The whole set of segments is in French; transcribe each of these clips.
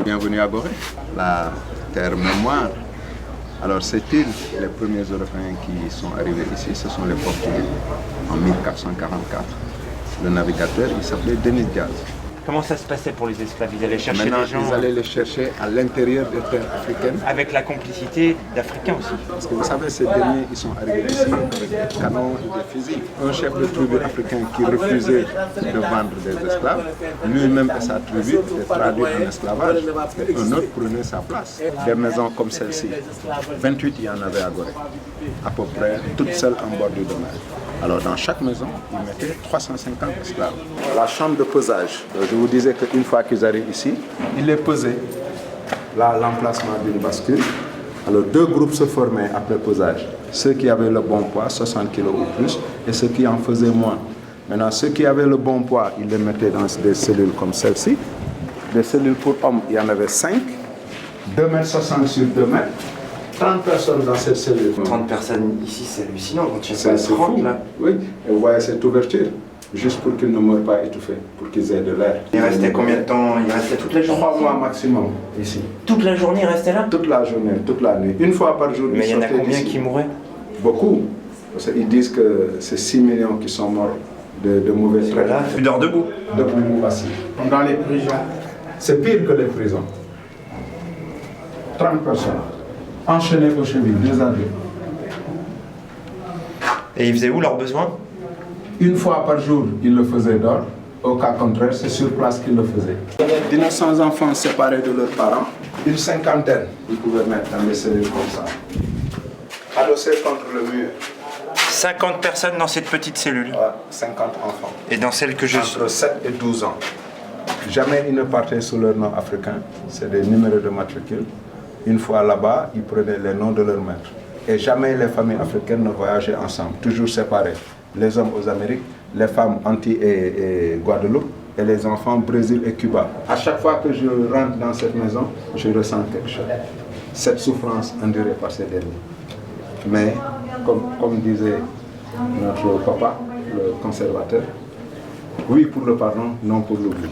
Bienvenue à Gorée, la terre mémoire. Alors cette île, les premiers Européens qui sont arrivés ici, ce sont les Portugais en 1444. Le navigateur, il s'appelait Denis Diaz. Comment ça se passait pour les esclaves? Ils allaient chercher Maintenant, les gens. ils allaient les chercher à l'intérieur des terres africaines. Avec la complicité d'Africains aussi. Parce que vous savez, ces derniers, ils sont arrivés ici avec des canons et des fusils. Un chef de tribu africain qui refusait de vendre des esclaves, lui-même et sa tribu étaient traduits en esclavage. Et un autre prenait sa place. Des maisons comme celle-ci, 28 il y en avait à Gorée, à peu près toutes seules en bord du domaine. Alors dans chaque maison, ils mettaient 350 esclaves. La chambre de pesage, je vous disais qu'une fois qu'ils arrivent ici, ils les pesaient. Là, l'emplacement d'une bascule. Alors deux groupes se formaient après pesage. Ceux qui avaient le bon poids, 60 kg ou plus, et ceux qui en faisaient moins. Maintenant, ceux qui avaient le bon poids, ils les mettaient dans des cellules comme celle-ci. Des cellules pour hommes, il y en avait 5. 2,60 m sur 2 mètres. 30 personnes dans cette cellule. 30 personnes ici, c'est hallucinant. Quand tu es 30 là. Oui, et vous voyez cette ouverture, juste pour qu'ils ne meurent pas étouffés, pour qu'ils aient de l'air. Il restait combien de temps? Il restait toute la journée? 3 mois maximum ici. Toute la journée, il restait là? Toute la journée, toute l'année. Une fois par jour. Mais il y en a combien qui mouraient? Beaucoup. Parce qu'ils disent que c'est 6 millions qui sont morts de mauvais traitements. Tu dors debout? Debout, assis. Dans les prisons, c'est pire que les prisons. 30 personnes. Enchaînés aux chevilles, 2 adultes. Et ils faisaient où leurs besoins? Une fois par jour, ils le faisaient dehors. Au cas contraire, c'est sur place qu'ils le faisaient. D'innocents enfants séparés de leurs parents, une cinquantaine, ils pouvaient mettre dans des cellules comme ça. Adossés contre le mur. 50 personnes dans cette petite cellule? Ouais, 50 enfants. Et dans celle que je suis? Entre 7 et 12 ans. Jamais ils ne partaient sous leur nom africain. C'est des numéros de matricule. Une fois là-bas, ils prenaient les noms de leurs maîtres. Et jamais les familles africaines ne voyageaient ensemble, toujours séparés. Les hommes aux Amériques, les femmes Antilles et Guadeloupe, et les enfants Brésil et Cuba. À chaque fois que je rentre dans cette maison, je ressens quelque chose. Cette souffrance endurée par ces derniers. Mais, comme disait notre papa, le conservateur, oui pour le pardon, non pour l'oubli.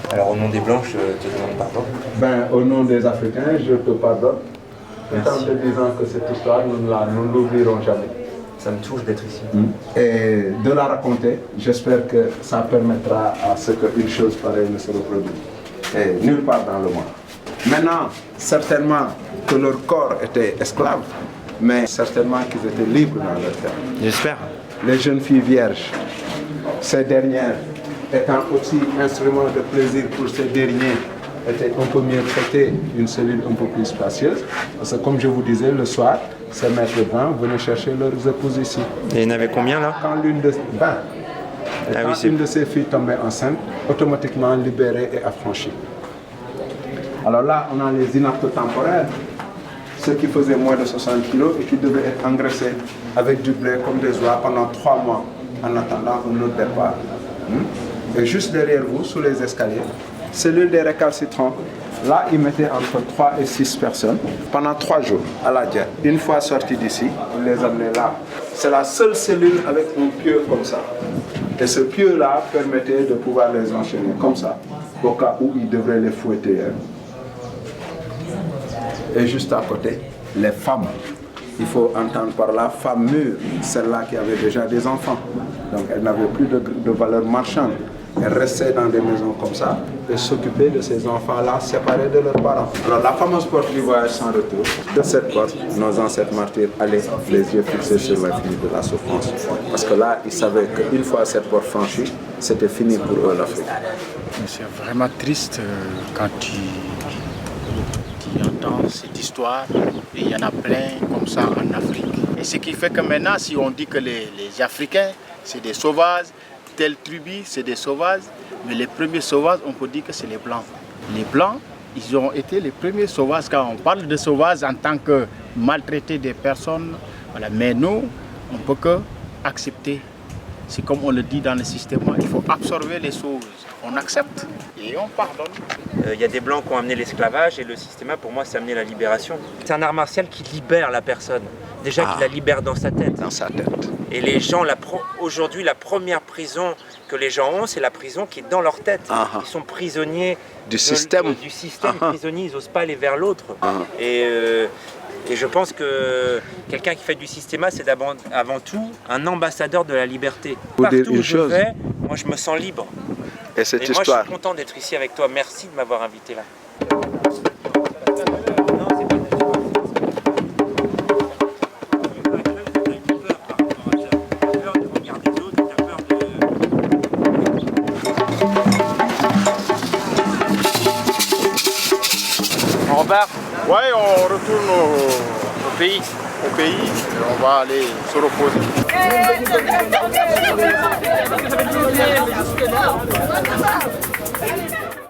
Alors au nom des Blancs, je te demande pardon. Ben, au nom des Africains, je te pardonne. Tout en te disant que cette histoire, nous ne l'oublierons jamais. Ça me touche d'être ici. Et de la raconter, j'espère que ça permettra à ce qu'une chose pareille ne se reproduise. Et nulle part dans le monde. Maintenant, certainement que leur corps était esclave, mais certainement qu'ils étaient libres dans leur terre. J'espère. Les jeunes filles vierges, ces dernières, étant aussi instrument de plaisir pour ces derniers, étaient un peu mieux traitées, une cellule un peu plus spacieuse. Parce que comme je vous disais, le soir, ces maîtres de vin venaient chercher leurs épouses ici. Et il y en avait combien là? Quand l'une de, une de ces filles tombait enceinte, automatiquement libérée et affranchie. Alors là, on a les inaptes temporaires, ceux qui faisaient moins de 60 kg et qui devaient être engraissés avec du blé comme des oies pendant 3 mois en attendant un autre départ. Et juste derrière vous, sous les escaliers, cellule des récalcitrants. Là, ils mettaient entre 3 et 6 personnes pendant 3 jours à la diète. Une fois sortis d'ici, ils les amenaient là. C'est la seule cellule avec un pieu comme ça. Et ce pieu-là permettait de pouvoir les enchaîner comme ça, au cas où ils devraient les fouetter. Et juste à côté, les femmes. Il faut entendre par là, femme mûre, celle-là qui avait déjà des enfants. Donc elle n'avait plus de valeur marchande. Elle restait dans des maisons comme ça et s'occupait de ces enfants-là séparés de leurs parents. Alors la fameuse porte du voyage sans retour, de cette porte, nos ancêtres martyrs allaient les yeux fixés sur l'infini de la souffrance. Parce que là, ils savaient qu'une fois cette porte franchie, c'était fini pour eux l'Afrique. C'est vraiment triste quand tu entends cette histoire, et il y en a plein comme ça en Afrique. Et ce qui fait que maintenant, si on dit que les Africains, c'est des sauvages, telle tribu, c'est des sauvages, mais les premiers sauvages, on peut dire que c'est les Blancs. Les Blancs, ils ont été les premiers sauvages. Quand on parle de sauvages en tant que maltraiter des personnes, voilà. Mais nous, on ne peut que accepter. C'est comme on le dit dans le système, il faut absorber les choses. on accepte et on pardonne. Il y a des blancs qui ont amené l'esclavage et le système pour moi c'est amené la libération. C'est un art martial qui libère la personne, déjà qui la libère dans sa tête. Dans sa tête. Et les gens, aujourd'hui la première prison que les gens ont, c'est la prison qui est dans leur tête. Ils sont prisonniers du système, prisonniers, ils n'osent pas aller vers l'autre. Et je pense que quelqu'un qui fait du systéma, c'est avant tout un ambassadeur de la liberté. Partout où je vais, moi je me sens libre. Et cette moi histoire. je suis content d'être ici avec toi. Merci de m'avoir invité là. On repart? Ouais, on retourne au pays. Au pays, et on va aller se reposer.